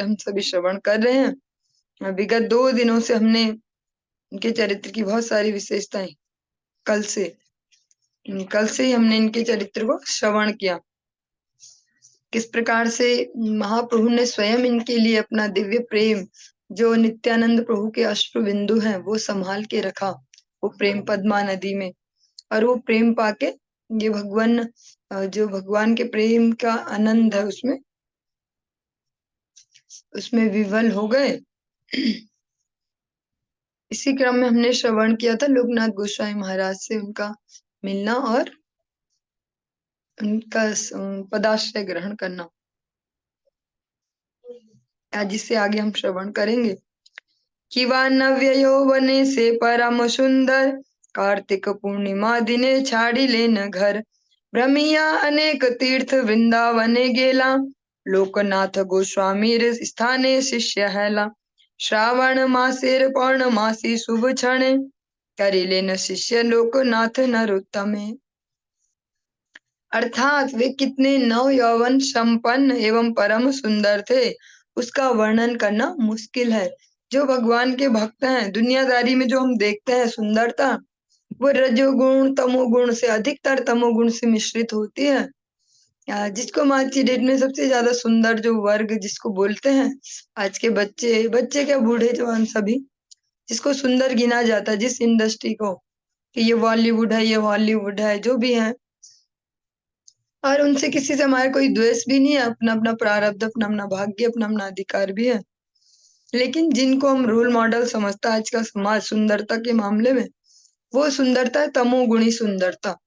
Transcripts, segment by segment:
हम सभी श्रवण कर रहे हैं। विगत 2 दिनों से हमने इनके चरित्र की बहुत सारी विशेषताएं कल से ही हमने इनके चरित्र को श्रवण किया। किस प्रकार से महाप्रभु ने स्वयं इनके लिए अपना दिव्य प्रेम, जो नित्यानंद प्रभु के अश्रु बिंदु हैं, वो संभाल के रखा वो प्रेम पद्मा नदी में। और वो प्रेम पाके ये भगवान, जो भगवान के प्रेम का आनंद है उसमें विवल हो गए। इसी क्रम में हमने श्रवण किया था लोकनाथ गोस्वामी महाराज से उनका मिलना और उनका पदाश्रय ग्रहण करना। आज इससे आगे हम श्रवण करेंगे। किवा नव्य यौवने से परम सुंदर, कार्तिक पूर्णिमा दिने छाड़ी लेन घर। भ्रमिया अनेक तीर्थ वृंदावने गेला, लोकनाथ गोस्वामी स्थाने शिष्य हैला। श्रावण मासेर पौर्णमासी शुभ क्षणे, करिलेन शिष्य लोकनाथ नरोत्तमे। अर्थात वे कितने नव यौवन संपन्न एवं परम सुंदर थे, उसका वर्णन करना मुश्किल है। जो भगवान के भक्त हैं, दुनियादारी में जो हम देखते हैं सुंदरता, वो रजोगुण तमोगुण से, अधिकतर तमोगुण से मिश्रित होती है। जिसको आज की डेट में सबसे ज्यादा सुंदर जो वर्ग जिसको बोलते हैं, आज के बच्चे बच्चे क्या बूढ़े जवान सभी, जिसको सुंदर गिना जाता है, जिस इंडस्ट्री को कि ये बॉलीवुड है, ये हॉलीवुड है, जो भी है। और उनसे किसी से हमारा कोई द्वेष भी नहीं है, अपना अपना प्रारब्ध, अपना अपना भाग्य, अपना अपना अधिकार भी है। लेकिन जिनको हम रोल मॉडल समझता है आज का समाज सुंदरता के मामले में, वो सुंदरता है तमोगुणी सुंदरता।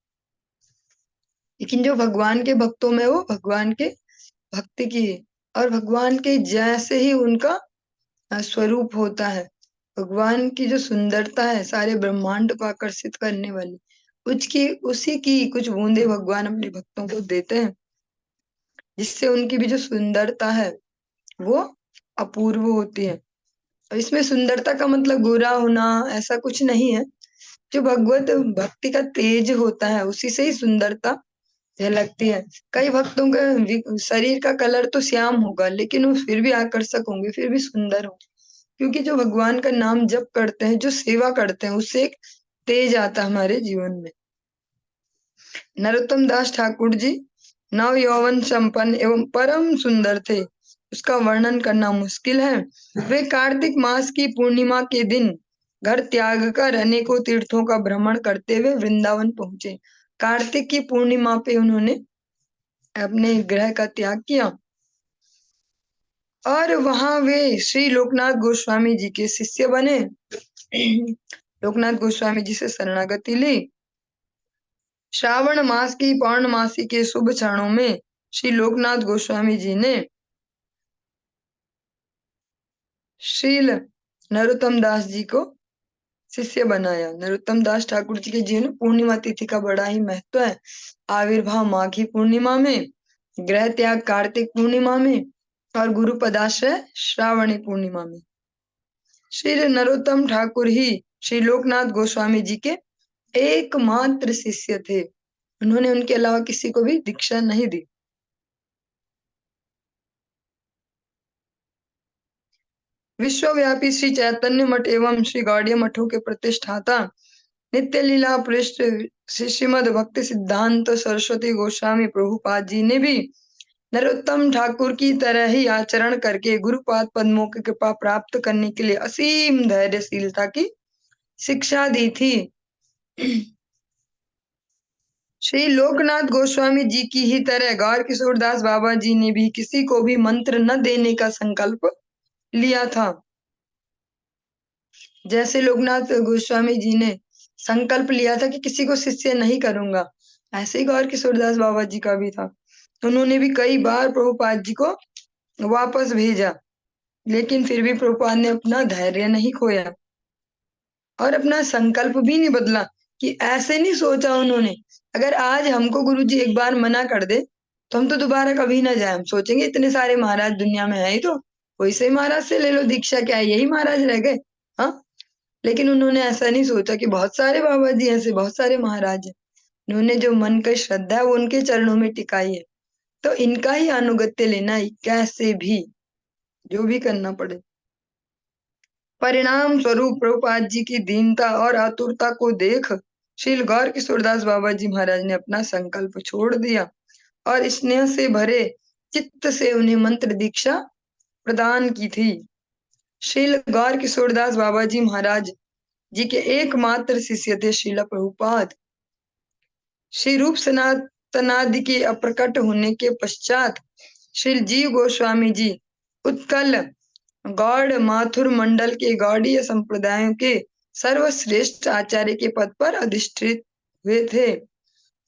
लेकिन जो भगवान के भक्तों में, वो भगवान के भक्ति की और भगवान के जैसे ही उनका स्वरूप होता है। भगवान की जो सुंदरता है सारे ब्रह्मांड को आकर्षित करने वाली, उसी की कुछ बूंदे भगवान अपने भक्तों को देते हैं, जिससे उनकी भी जो सुंदरता है वो अपूर्व होती है। और इसमें सुंदरता का मतलब गोरा होना ऐसा कुछ नहीं है। जो भगवत भक्ति का तेज होता है उसी से ही सुंदरता झलकती है। कई भक्तों का शरीर का कलर तो श्याम होगा, लेकिन वो फिर भी आकर्षक होंगे, फिर भी सुंदर होंगे, क्योंकि जो भगवान का नाम जप करते हैं, जो सेवा करते हैं, उससे एक तेज आता है हमारे जीवन में। नरोत्तम दास ठाकुर जी नव यौवन संपन्न एवं परम सुंदर थे, उसका वर्णन करना मुश्किल है। वे कार्तिक मास की पूर्णिमा के दिन घर त्याग कर अनेकों तीर्थों का भ्रमण करते हुए वृंदावन पहुंचे। कार्तिक की पूर्णिमा पे उन्होंने अपने गृह का त्याग किया और वहां वे श्री लोकनाथ गोस्वामी जी के शिष्य बने। लोकनाथ गोस्वामी जी से शरणागति ली। श्रावण मास की पौर्णमासी के शुभ क्षणों में श्री लोकनाथ गोस्वामी जी ने श्रील नरोत्तम दास जी को शिष्य बनाया। नरोत्तम दास ठाकुर जी के जीवन में पूर्णिमा तिथि का बड़ा ही महत्व है। आविर्भाव माघी पूर्णिमा में, गृह त्याग कार्तिक पूर्णिमा में और गुरु पदाश्रय श्रावणी पूर्णिमा में। श्री नरोत्तम ठाकुर ही श्री लोकनाथ गोस्वामी जी के एकमात्र शिष्य थे। उन्होंने उनके अलावा किसी को भी दीक्षा नहीं दी। विश्वव्यापी श्री चैतन्य मठ एवं श्री गौड़ीय मठों के प्रतिष्ठाता नित्य लीला पृष्ठ श्री श्रीमद भक्ति सिद्धांत सरस्वती गोस्वामी प्रभुपाद जी ने भी नरोत्तम ठाकुर की तरह ही आचरण करके गुरुपाद पद्मों की कृपा प्राप्त करने के लिए असीम धैर्यशीलता की शिक्षा दी थी। श्री लोकनाथ गोस्वामी जी की ही तरह गौर किशोरदास बाबा जी ने भी किसी को भी मंत्र न देने का संकल्प लिया था। जैसे लोकनाथ गोस्वामी जी ने संकल्प लिया था कि किसी को शिष्य नहीं करूंगा, ऐसे ही गौर किशोरदास बाबा जी का भी था। उन्होंने भी कई बार प्रभुपाद जी को वापस भेजा, लेकिन फिर भी प्रभुपाद ने अपना धैर्य नहीं खोया और अपना संकल्प भी नहीं बदला। कि ऐसे नहीं सोचा उन्होंने, अगर आज हमको गुरुजी एक बार मना कर दे तो हम तो दोबारा कभी ना जाए। हम सोचेंगे इतने सारे महाराज दुनिया में है ही, तो कोई से महाराज से ले लो दीक्षा, क्या है यही महाराज रह गए। हाँ, लेकिन उन्होंने ऐसा नहीं सोचा कि बहुत सारे बाबा जी ऐसे, बहुत सारे महाराज हैं। उन्होंने जो मन की श्रद्धा है वो उनके चरणों में टिकाई है, तो इनका ही अनुगत्य लेना कैसे भी जो भी करना पड़े। परिणाम स्वरूप प्रभुपाद जी की दीनता और आतुरता को देख श्रील गौर किशोरदास बाबा जी महाराज ने अपना संकल्प छोड़ दिया और स्नेह से भरे चित्त से उन्हें मंत्र दीक्षा प्रदान की थी। श्रील गौर किशोरदास बाबा जी महाराज जी के एकमात्र शिष्य थे श्रील प्रभुपाद। श्री रूप सनातनादि के अप्रकट होने के पश्चात श्री जीव गोस्वामी जी उत्कल गौड़ माथुर मंडल के गौड़ीय संप्रदायों के सर्वश्रेष्ठ आचार्य के पद पर अधिष्ठित हुए थे,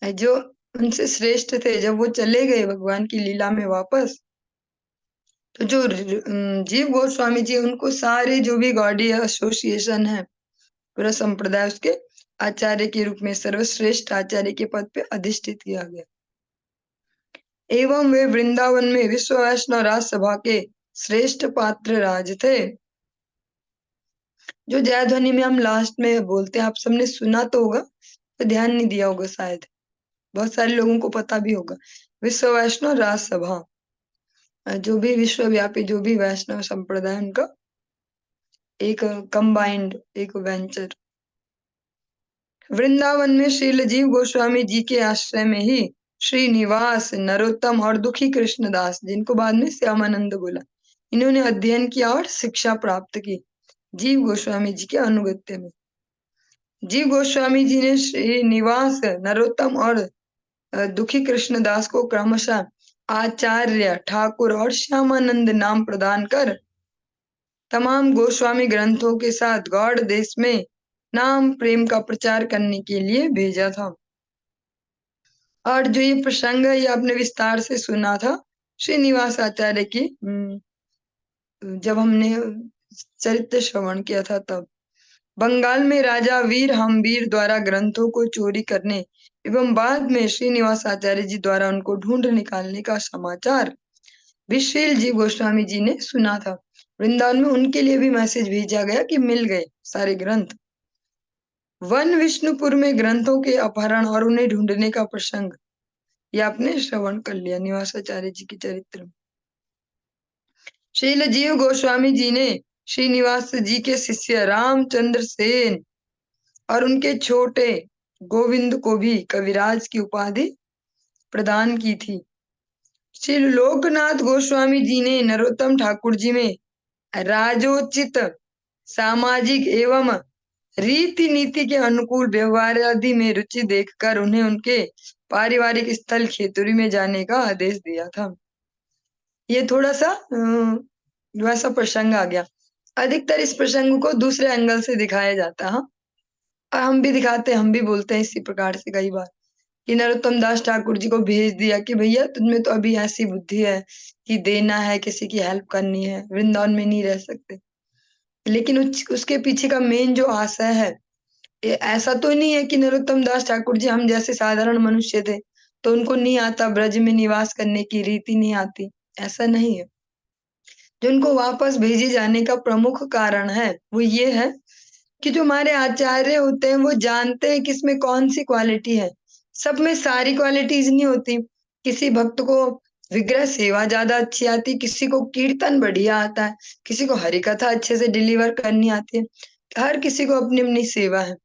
जो उनसे श्रेष्ठ थे। जब वो चले गए भगवान की लीला में वापस, तो जो जीव गोस्वामी जी, उनको सारे जो भी गौड़ीय एसोसिएशन है, पूरा संप्रदाय, उसके आचार्य के रूप में सर्वश्रेष्ठ आचार्य के पद पे अधिष्ठित किया गया। एवं वे वृंदावन में विश्व वैष्णव राज सभा के श्रेष्ठ पात्र राज थे। जो जयध्वनि में हम लास्ट में बोलते हैं, आप सबने सुना तो होगा, तो ध्यान नहीं दिया होगा शायद, बहुत सारे लोगों को पता भी होगा। विश्व वैष्णव राज सभा, जो भी विश्वव्यापी जो भी वैष्णव संप्रदाय, उनका एक कंबाइंड एक वेंचर। वृंदावन में श्रील जीव गोस्वामी जी के आश्रय में ही श्रीनिवास, नरोत्तम और दुखी कृष्णदास, जिनको बाद में श्यामानंद बोला, इन्होंने अध्ययन किया और शिक्षा प्राप्त की जीव गोस्वामी जी के अनुगत्य में। जीव गोस्वामी जी ने श्रीनिवास, नरोत्तम और दुखी कृष्णदास को क्रमशः आचार्य, ठाकुर और श्यामानंद नाम प्रदान कर तमाम गोस्वामी ग्रंथों के साथ गौड़ देश में नाम प्रेम का प्रचार करने के लिए भेजा था। और जो ये प्रसंग है, ये आपने विस्तार से सुना था श्रीनिवास आचार्य की, जब हमने चरित्र श्रवण किया था तब। बंगाल में राजा वीर हमवीर द्वारा ग्रंथों को चोरी करने एवं बाद में श्रीनिवास आचार्य जी द्वारा उनको ढूंढ निकालने का समाचार विश्रील जी गोस्वामी जी ने सुना था। वृंदावन में उनके लिए भी मैसेज भेजा गया कि मिल गए सारे ग्रंथ। वन विष्णुपुर में ग्रंथों के अपहरण और उन्हें ढूंढने का प्रसंग, ये आपने श्रवण कर लिया निवासाचार्य जी के चरित्र में। श्रील जीव गोस्वामी जी ने श्रीनिवास जी के शिष्य रामचंद्र सेन और उनके छोटे गोविंद को भी कविराज की उपाधि प्रदान की थी। श्री लोकनाथ गोस्वामी जी ने नरोत्तम ठाकुर जी में राजोचित, सामाजिक एवं रीति नीति के अनुकूल व्यवहार आदि में रुचि देखकर उन्हें उनके पारिवारिक स्थल खेतुरी में जाने का आदेश दिया था। ये थोड़ा सा वैसा प्रसंग आ गया। अधिकतर इस प्रसंग को दूसरे एंगल से दिखाया जाता है, और हम भी दिखाते हैं, हम भी बोलते हैं इसी प्रकार से कई बार कि नरोत्तम दास ठाकुर जी को भेज दिया कि भैया तुमने तो अभी ऐसी बुद्धि है कि देना है, किसी की हेल्प करनी है, वृंदावन में नहीं रह सकते। लेकिन उसके पीछे का मेन जो आशय है, ऐसा तो नहीं है कि नरोत्तम दास ठाकुर जी हम जैसे साधारण मनुष्य थे तो उनको नहीं आता ब्रज में निवास करने की रीति नहीं आती, ऐसा नहीं है। जो उनको वापस भेजे जाने का प्रमुख कारण है वो ये है कि जो हमारे आचार्य होते हैं वो जानते हैं किसमें कौन सी क्वालिटी है। सब में सारी क्वालिटीज नहीं होती। किसी भक्त को विग्रह सेवा ज्यादा अच्छी आती, किसी को कीर्तन बढ़िया आता है, किसी को हरि कथा अच्छे से डिलीवर करनी आती है। हर किसी को अपनी अपनी सेवा है।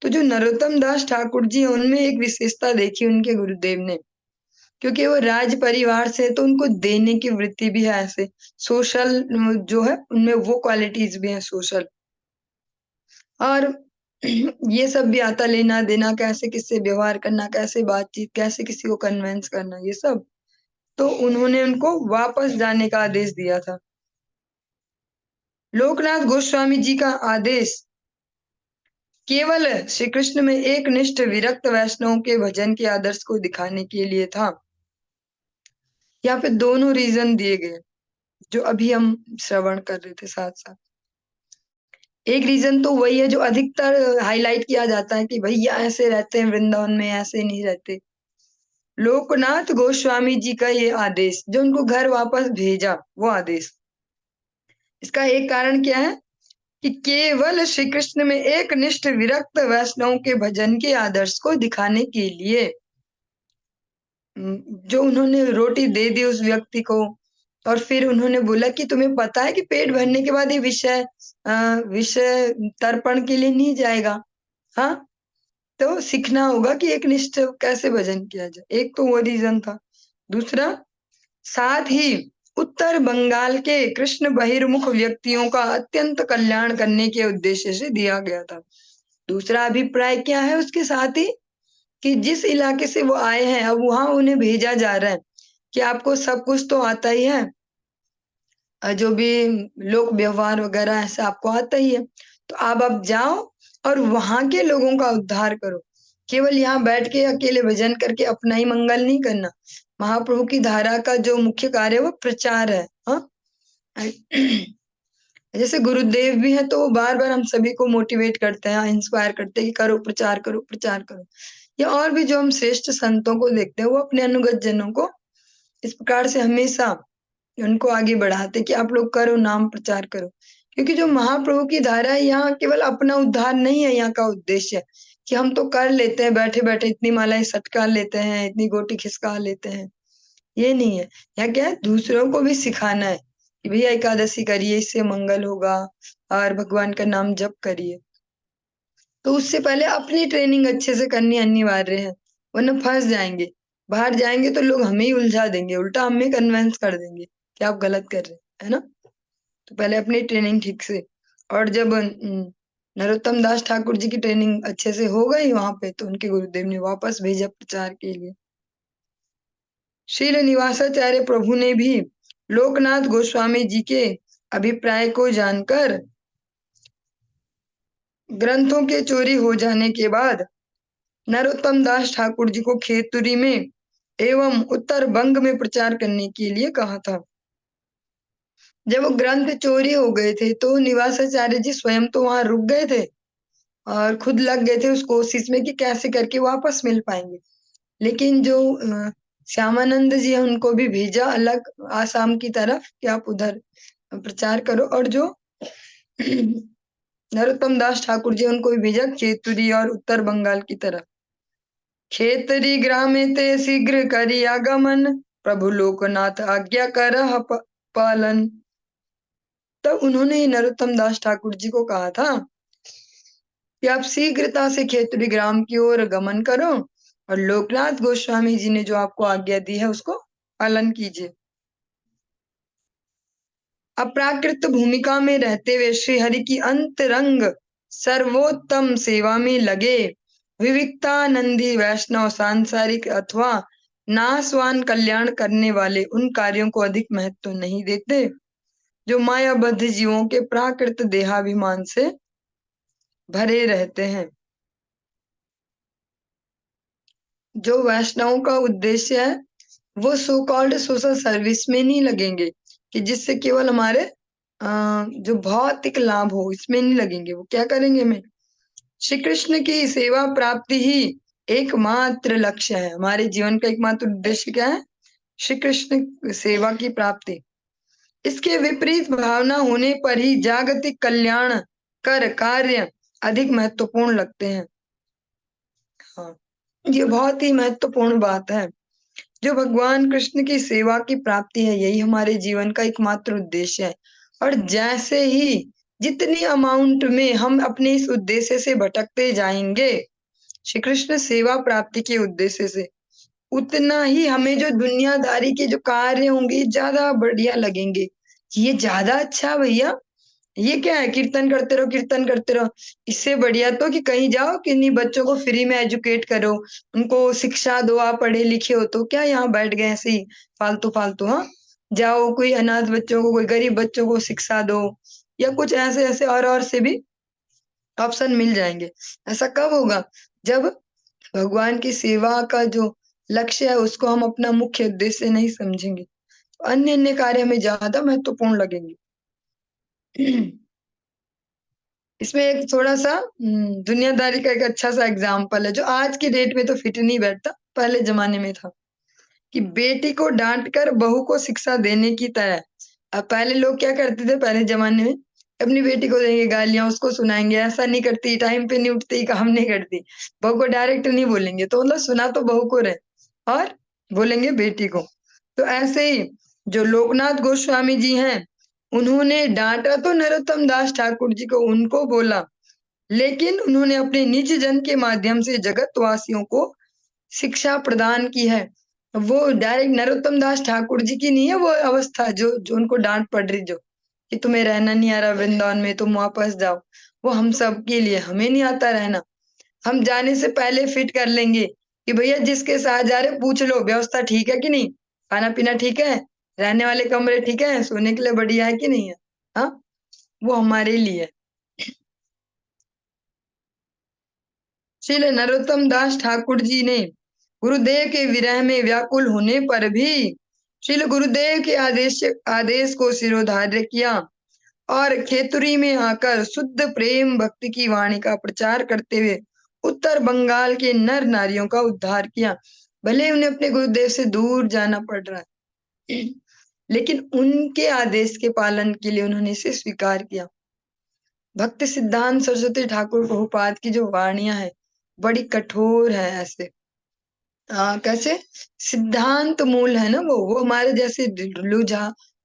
तो जो नरोत्तम दास ठाकुर जी हैं, उनमें एक विशेषता देखी उनके गुरुदेव ने, क्योंकि वो राज परिवार से, तो उनको देने की वृत्ति भी है। ऐसे सोशल जो है उनमें वो क्वालिटीज भी हैं, सोशल, और ये सब भी आता, लेना देना, कैसे किससे व्यवहार करना, कैसे बातचीत, कैसे किसी को कन्विंस करना, ये सब। तो उन्होंने उनको वापस जाने का आदेश दिया था। लोकनाथ गोस्वामी जी का आदेश केवल श्री कृष्ण में एक निष्ठ विरक्त वैष्णव के भजन के आदर्श को दिखाने के लिए था। यहाँ पे दोनों रीजन दिए गए जो अभी हम श्रवण कर रहे थे साथ साथ। एक रीजन तो वही है जो अधिकतर हाईलाइट किया जाता है कि भैया ऐसे रहते हैं वृंदावन में, ऐसे नहीं रहते। लोकनाथ गोस्वामी जी का ये आदेश जो उनको घर वापस भेजा, वो आदेश, इसका एक कारण क्या है कि केवल श्री कृष्ण में एक निष्ठ विरक्त वैष्णव के भजन के आदर्श को दिखाने के लिए जो उन्होंने रोटी दे दी उस व्यक्ति को, और फिर उन्होंने बोला कि तुम्हें पता है कि पेट भरने के बाद ये विषय तर्पण के लिए नहीं जाएगा। हाँ, तो सीखना होगा कि एक निष्ठ कैसे भजन किया जाए। एक तो वो रीजन था। दूसरा, साथ ही उत्तर बंगाल के कृष्ण बहिर्मुख व्यक्तियों का अत्यंत कल्याण करने के उद्देश्य से दिया गया था। दूसरा अभिप्राय क्या है उसके साथ ही, कि जिस इलाके से वो आए हैं अब वहां उन्हें भेजा जा रहा है कि आपको सब कुछ तो आता ही है, जो भी लोक व्यवहार वगैरह ऐसा आपको आता ही है, तो आप जाओ और वहां के लोगों का उद्धार करो। केवल यहाँ बैठ के अकेले भजन करके अपना ही मंगल नहीं करना। महाप्रभु की धारा का जो मुख्य कार्य है वो प्रचार है। हाँ, जैसे गुरुदेव भी है तो वो बार बार हम सभी को मोटिवेट करते हैं, इंस्पायर करते हैं कि करो, प्रचार करो, प्रचार करो। या और भी जो हम श्रेष्ठ संतों को देखते हैं वो अपने अनुगत जनों को इस प्रकार से हमेशा उनको आगे बढ़ाते कि आप लोग करो, नाम प्रचार करो। क्योंकि जो महाप्रभु की धारा है यहाँ केवल अपना उद्धार नहीं है यहाँ का उद्देश्य, कि हम तो कर लेते हैं बैठे बैठे, इतनी मालाएं सटका लेते हैं, इतनी गोटी खिसका लेते हैं, ये नहीं है। यहाँ क्या है, दूसरों को भी सिखाना है कि भैया एकादशी करिए, इससे मंगल होगा, और भगवान का नाम जप करिए। तो उससे पहले अपनी ट्रेनिंग अच्छे से करनी अनिवार्य है, वरना फंस जाएंगे। बाहर जाएंगे तो लोग हमें ही उलझा देंगे, उल्टा हमें कन्विंस कर देंगे कि आप गलत कर रहे हैं, है ना। तो पहले अपनी ट्रेनिंग ठीक से, और जब नरोत्तम दास ठाकुर जी की ट्रेनिंग अच्छे से हो गई वहां पे, तो उनके गुरुदेव ने वापस भेजा प्रचार के लिए। श्रील निवासाचार्य प्रभु ने भी लोकनाथ गोस्वामी जी के अभिप्राय को जानकर ग्रंथों के चोरी हो जाने के बाद नरोत्तम दास ठाकुर जी को खेतुरी में एवं उत्तर बंग में प्रचार करने के लिए कहा था। जब वो ग्रंथ चोरी हो गए थे तो निवासाचार्य जी स्वयं तो वहां रुक गए थे और खुद लग गए थे उस कोशिश में कि कैसे करके वापस मिल पाएंगे। लेकिन जो श्यामानंद जी है उनको भी भेजा अलग आसाम की तरफ कि आप उधर प्रचार करो, और जो नरोत्तम दास ठाकुर जी उनको भी भेजा खेतुरी और उत्तर बंगाल की तरफ। खेतरी ग्रामे ते शीघ्र करी आगमन, प्रभु लोकनाथ आज्ञा करह पालन। तब उन्होंने नरोत्तम दास ठाकुर जी को कहा था कि आप शीघ्रता से खेतरी ग्राम की ओर गमन करो और लोकनाथ गोस्वामी जी ने जो आपको आज्ञा दी है उसको पालन कीजिए। अप्राकृत भूमिका में रहते हुए श्री हरि की अंतरंग सर्वोत्तम सेवा में लगे विविक्तानंदी वैष्णव सांसारिक अथवा नासवान कल्याण करने वाले उन कार्यों को अधिक महत्व नहीं देते जो मायाबद्ध जीवों के प्राकृत देहाभिमान से भरे रहते हैं। जो वैष्णवों का उद्देश्य है वो सो कॉल्ड सोशल सर्विस में नहीं लगेंगे कि जिससे केवल हमारे जो भौतिक लाभ हो इसमें नहीं लगेंगे। वो क्या करेंगे, में श्री कृष्ण की सेवा प्राप्ति ही एकमात्र लक्ष्य है। हमारे जीवन का एकमात्र उद्देश्य क्या है, श्री कृष्ण सेवा की प्राप्ति। इसके विपरीत भावना होने पर ही जागतिक कल्याण कर कार्य अधिक महत्वपूर्ण लगते हैं। हाँ, ये बहुत ही महत्वपूर्ण बात है। जो भगवान कृष्ण की सेवा की प्राप्ति है यही हमारे जीवन का एकमात्र उद्देश्य है। और जैसे ही जितनी अमाउंट में हम अपने इस उद्देश्य से भटकते जाएंगे श्री कृष्ण सेवा प्राप्ति के उद्देश्य से, उतना ही हमें जो दुनियादारी के जो कार्य होंगे ज्यादा बढ़िया लगेंगे। ये ज्यादा अच्छा भैया, ये क्या है, कीर्तन करते रहो, कीर्तन करते रहो। इससे बढ़िया तो कि कहीं जाओ किन्हीं बच्चों को फ्री में एजुकेट करो, उनको शिक्षा दो। आप पढ़े लिखे हो तो क्या यहाँ बैठ गए ऐसे ही फालतू फालतू। हाँ, जाओ कोई अनाथ बच्चों को, कोई गरीब बच्चों को शिक्षा दो, या कुछ ऐसे ऐसे और से भी ऑप्शन मिल जाएंगे। ऐसा कब होगा, जब भगवान की सेवा का जो लक्ष्य है उसको हम अपना मुख्य उद्देश्य नहीं समझेंगे, तो अन्य अन्य कार्य हमें ज्यादा महत्वपूर्ण लगेंगे। इसमें एक थोड़ा सा दुनियादारी का एक अच्छा सा एग्जाम्पल है जो आज की डेट में तो फिट नहीं बैठता, पहले जमाने में था कि बेटी को डांट कर बहू को शिक्षा देने की तरह। अब पहले लोग क्या करते थे, पहले जमाने में अपनी बेटी को देंगे गालियां, उसको सुनाएंगे, ऐसा नहीं करती, टाइम पे नहीं उठती, काम नहीं करती। बहू को डायरेक्ट नहीं बोलेंगे तो मतलब सुना तो बहू को रहे और बोलेंगे बेटी को। तो ऐसे ही जो लोकनाथ गोस्वामी जी हैं, उन्होंने डांटा तो नरोत्तम दास ठाकुर जी को, उनको बोला, लेकिन उन्होंने अपने निज जन के माध्यम से जगत वासियों को शिक्षा प्रदान की है। वो डायरेक्ट नरोत्तम दास ठाकुर जी की नहीं है वो अवस्था, जो जो उनको डांट पड़ रही, जो कि तुम्हें रहना नहीं आ रहा वृंदावन में, तुम वापस जाओ। वो हम सब के लिए, हमें नहीं आता रहना। हम जाने से पहले फिट कर लेंगे कि भैया जिसके साथ जा रहे पूछ लो व्यवस्था ठीक है कि नहीं, खाना पीना ठीक है, रहने वाले कमरे ठीक है, सोने के लिए बढ़िया है कि नहीं है। हाँ, वो हमारे लिए। श्री नरोत्तम दास ठाकुर जी ने गुरुदेव के विरह में व्याकुल होने पर भी श्रील गुरुदेव के आदेश आदेश को सिरोधार्य किया और खेतुरी में आकर शुद्ध प्रेम भक्ति की वाणी का प्रचार करते हुए उत्तर बंगाल के नर नारियों का उद्धार किया। भले उन्हें अपने गुरुदेव से दूर जाना पड़ रहा है, लेकिन उनके आदेश के पालन के लिए उन्होंने इसे स्वीकार किया। भक्त सिद्धांत सरस्वती ठाकुर प्रभुपाद की जो वाणियां है बड़ी कठोर है ऐसे। कैसे सिद्धांत मूल है ना, वो हमारे जैसे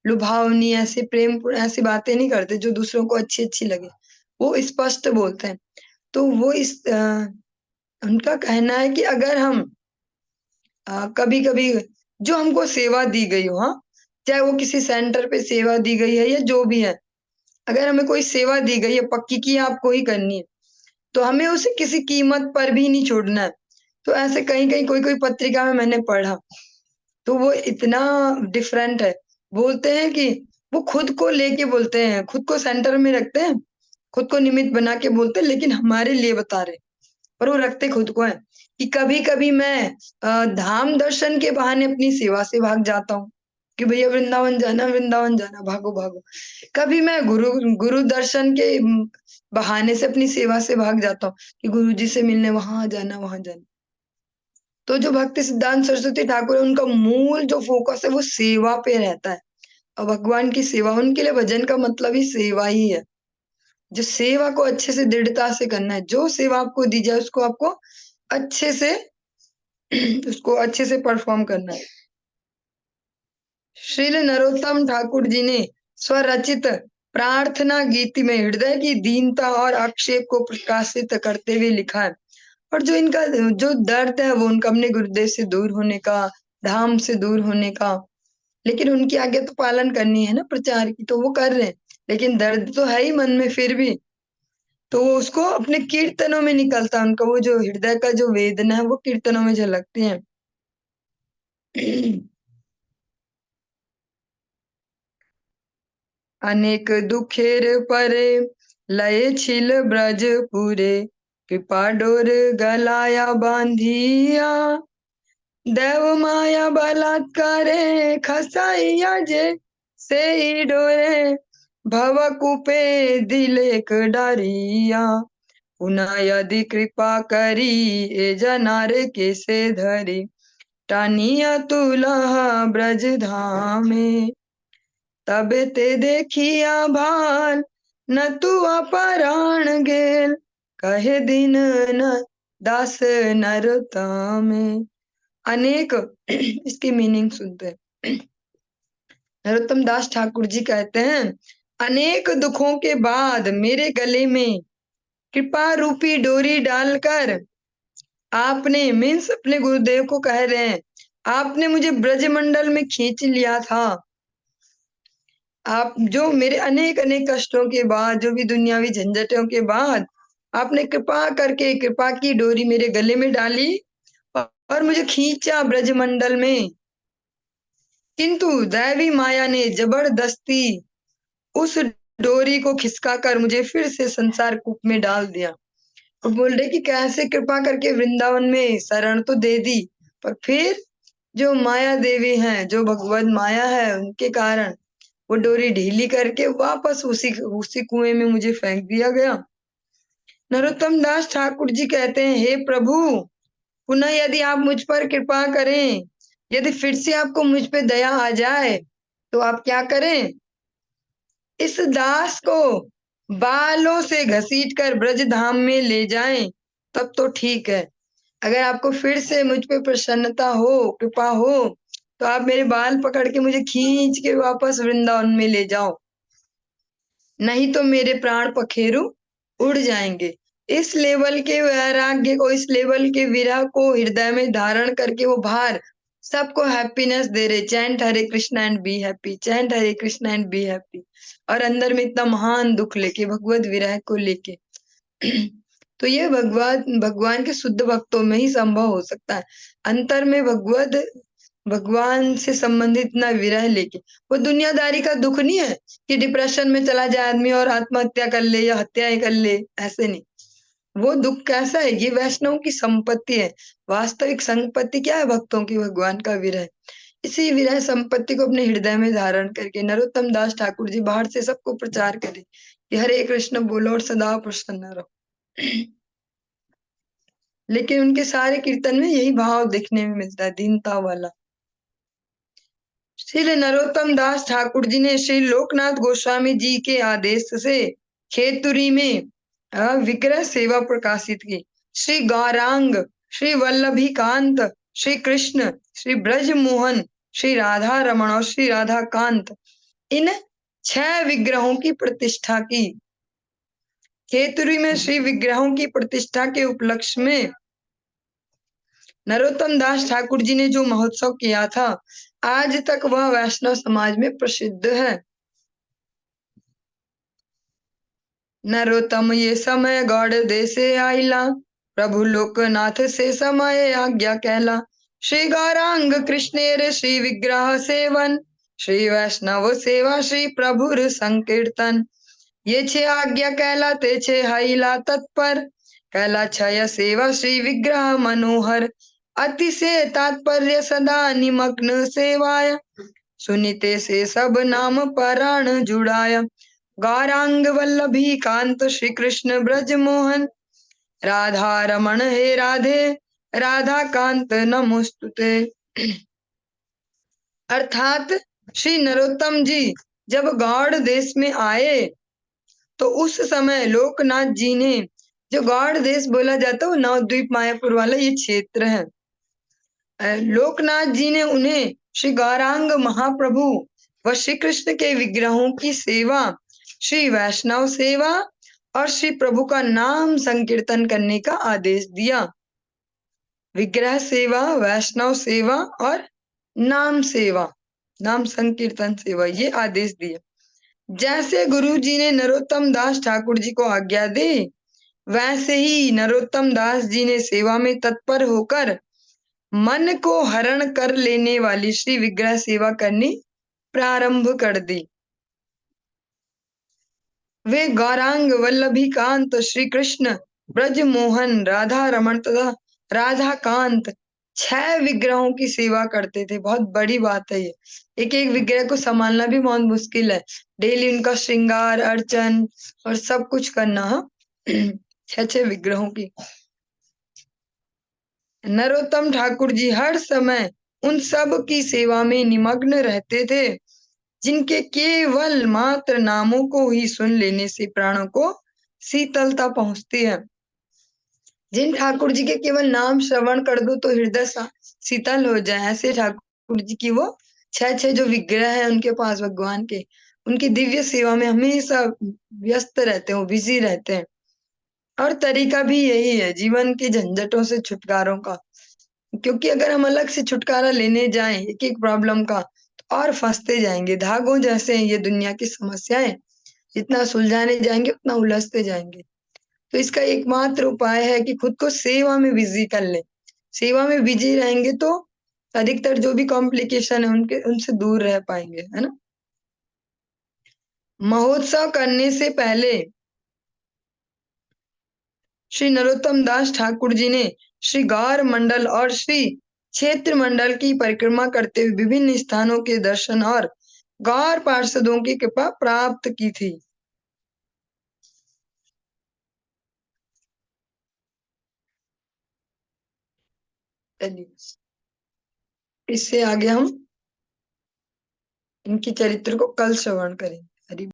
लुभावनी ऐसे प्रेम ऐसी बातें नहीं करते जो दूसरों को अच्छी अच्छी लगे, वो स्पष्ट बोलते हैं। तो वो उनका कहना है कि अगर हम कभी कभी जो हमको सेवा दी गई हो, हाँ, चाहे वो किसी सेंटर पे सेवा दी गई है या जो भी है, अगर हमें कोई सेवा दी गई है पक्की की आपको ही करनी है, तो हमें उसे किसी कीमत पर भी नहीं छोड़ना है। तो ऐसे कहीं कहीं कोई कोई पत्रिका में मैंने पढ़ा, तो वो इतना डिफरेंट है। बोलते हैं कि वो खुद को लेके बोलते हैं, खुद को सेंटर में रखते हैं, खुद को निमित्त बना के बोलते हैं, लेकिन हमारे लिए बता रहे, पर वो रखते खुद को है। कि कभी कभी मैं धाम दर्शन के बहाने अपनी सेवा से भाग जाता हूँ कि भैया वृंदावन जाना, वृंदावन जाना, भागो भागो। कभी मैं गुरु गुरु दर्शन के बहाने से अपनी सेवा से भाग जाता हूँ कि गुरु जी से मिलने वहां जाना, वहां जाना। तो जो भक्ति सिद्धांत सरस्वती ठाकुर है, उनका मूल जो फोकस है वो सेवा पे रहता है, और भगवान की सेवा, उनके लिए भजन का मतलब ही सेवा ही है। जो सेवा को अच्छे से दृढ़ता से करना है, जो सेवा आपको दी जाए उसको आपको अच्छे से उसको अच्छे से परफॉर्म करना है। श्रील नरोत्तम ठाकुर जी ने स्वरचित प्रार्थना गीत में हृदय की दीनता और आक्षेप को प्रकाशित करते हुए लिखा है। और जो इनका जो दर्द है वो उनका अपने गुरुदेव से दूर होने का, धाम से दूर होने का, लेकिन उनकी आज्ञा तो पालन करनी है ना प्रचार की, तो वो कर रहे हैं, लेकिन दर्द तो है ही मन में फिर भी। तो वो उसको अपने कीर्तनों में निकलता है, उनका वो जो हृदय का जो वेदना है वो कीर्तनों में झलकती है। अनेक दुखेर परे लय छिल ब्रज पूरे, कृपा डोर गलाया बांधिया, देव माया बलात्कारे खसाइया जे से डोरे, भव कूपे दिलेक डारिया, पुनः यदि कृपा करी ए जनार के से धरी, टानिया तुलह ब्रज धामे, तबे ते देखिया भाल न तू अपराण गेल, कहे दिन न दास नरोत्तमे। अनेक इसकी मीनिंग सुनते हैं। नरोत्तम दास ठाकुर जी कहते हैं, अनेक दुखों के बाद मेरे गले में कृपा रूपी डोरी डालकर आपने, मीन्स अपने गुरुदेव को कह रहे हैं, आपने मुझे ब्रजमंडल में खींच लिया था। आप जो मेरे अनेक अनेक कष्टों के बाद, जो भी दुनियावी झंझटों के बाद, आपने कृपा करके कृपा की डोरी मेरे गले में डाली और मुझे खींचा ब्रजमंडल में। किंतु दैवी माया ने जबरदस्ती उस डोरी को खिसका कर मुझे फिर से संसार कूप में डाल दिया। और बोल रहे कि कैसे कृपा करके वृंदावन में शरण तो दे दी, पर फिर जो माया देवी हैं, जो भगवत माया है, उनके कारण वो डोरी ढीली करके वापस उसी उसी कुएं में मुझे फेंक दिया गया। नरोत्तम दास ठाकुर जी कहते हैं, हे प्रभु, पुनः यदि आप मुझ पर कृपा करें, यदि फिर से आपको मुझ पे दया आ जाए, तो आप क्या करें, इस दास को बालों से घसीट कर ब्रज धाम में ले जाएं, तब तो ठीक है। अगर आपको फिर से मुझ पे प्रसन्नता हो, कृपा हो, तो आप मेरे बाल पकड़ के मुझे खींच के वापस वृंदावन में ले जाओ, नहीं तो मेरे प्राण पखेरु उड़ जाएंगे। इस लेवल के वैराग्य को, इस लेवल के विरह को हृदय में धारण करके वो बाहर सबको हैप्पीनेस दे रहे, chant Hare Krishna and be happy, chant Hare Krishna and be happy, और अंदर में इतना महान दुख लेके, भगवत विरह को लेके। तो ये भगवान भगवान के शुद्ध भक्तों में ही संभव हो सकता है, अंतर में भगवान से संबंधित इतना विरह लेके। वो दुनियादारी का दुख नहीं है कि डिप्रेशन में चला जाए आदमी और आत्महत्या कर ले या हत्याएं कर ले, ऐसे नहीं। वो दुख कैसा है, ये वैष्णव की संपत्ति है। वास्तविक संपत्ति क्या है भक्तों की? भगवान का विरह। इसी विरह संपत्ति को अपने हृदय में धारण करके नरोत्तम दास ठाकुर जी बाहर से सबको प्रचार करें कि हरे कृष्ण बोलो और सदा प्रसन्न रहो। लेकिन उनके सारे कीर्तन में यही भाव देखने में मिलता है, दीनता वाला। श्री नरोत्तम दास ठाकुर जी ने श्री लोकनाथ गोस्वामी जी के आदेश से खेतुरी में विग्रह सेवा प्रकाशित की। श्री गौरांग, श्री वल्लभी कांत, श्री कृष्ण, श्री ब्रज मोहन, श्री राधा रमण और श्री राधा कांत, इन 6 विग्रहों की प्रतिष्ठा की। खेतुरी में श्री विग्रहों की प्रतिष्ठा के उपलक्ष्य में नरोत्तम दास ठाकुर जी ने जो महोत्सव किया था, आज तक वह वैष्णव समाज में प्रसिद्ध है। नरोत्तम ये समय गौड़ देशे आइला, प्रभु लोकनाथ से समय आज्ञा कहला। श्री गौरांग कृष्णेर श्री विग्रह सेवन, श्री वैष्णव सेवा श्री प्रभुर संकीर्तन। ये 6 आज्ञा कहला ते 6 आइला तत्पर, कहला 6 सेवा श्री विग्रह मनोहर। अति से तात्पर्य सदा निमग्न सेवाय, सुनिते से सब नाम पराण जुड़ाया। गौरांग वल्लभी कांत श्री कृष्ण ब्रज मोहन, राधा रमण हे राधे राधा कांत नमोस्तुते। अर्थात श्री नरोत्तम जी जब गौड़ देश में आए तो उस समय लोकनाथ जी ने, जो गौड़ देश बोला जाता है वो नवद्वीप मायापुर वाला ये क्षेत्र है, लोकनाथ जी ने उन्हें श्री गौरांग महाप्रभु व श्री कृष्ण के विग्रहों की सेवा, श्री वैष्णव सेवा और श्री प्रभु का नाम संकीर्तन करने का आदेश दिया। विग्रह सेवा, वैष्णव सेवा और नाम सेवा, नाम संकीर्तन सेवा, ये आदेश दिए। जैसे गुरु जी ने नरोत्तम दास ठाकुर जी को आज्ञा दी, वैसे ही नरोत्तम दास जी ने सेवा में तत्पर होकर मन को हरण कर लेने वाली श्री विग्रह सेवा करनी प्रारंभ कर दी। वे गौरांग वल्लभी कांत श्री कृष्ण ब्रज मोहन राधा रमण तथा राधा कांत 6 विग्रहों की सेवा करते थे। बहुत बड़ी बात है ये, एक एक विग्रह को संभालना भी बहुत मुश्किल है, डेली उनका श्रृंगार अर्चन और सब कुछ करना। 6 विग्रहों की। नरोत्तम ठाकुर जी हर समय उन सब की सेवा में निमग्न रहते थे जिनके केवल मात्र नामों को ही सुन लेने से प्राणों को शीतलता पहुंचती है। जिन ठाकुर जी के केवल नाम श्रवण कर दो तो हृदय शीतल हो जाए, ऐसे ठाकुर जी की वो 6 जो विग्रह है उनके पास भगवान के, उनकी दिव्य सेवा में हमेशा व्यस्त रहते हैं, वो बिजी रहते हैं। और तरीका भी यही है जीवन के झंझटों से छुटकारों का, क्योंकि अगर हम अलग से छुटकारा लेने जाएं एक एक प्रॉब्लम का तो और फंसते जाएंगे। धागों जैसे हैं ये दुनिया की समस्याएं, जितना सुलझाने जाएंगे उतना उलझते जाएंगे। तो इसका एकमात्र उपाय है कि खुद को सेवा में बिजी कर ले। सेवा में बिजी रहेंगे तो अधिकतर जो भी कॉम्प्लिकेशन है उनसे दूर रह पाएंगे, है ना। महोत्सव करने से पहले श्री नरोत्तम दास ठाकुर जी ने श्री गौर मंडल और श्री क्षेत्र मंडल की परिक्रमा करते हुए विभिन्न स्थानों के दर्शन और गौर पार्षदों की कृपा प्राप्त की थी। इससे आगे हम इनकी चरित्र को कल श्रवण करेंगे। हरि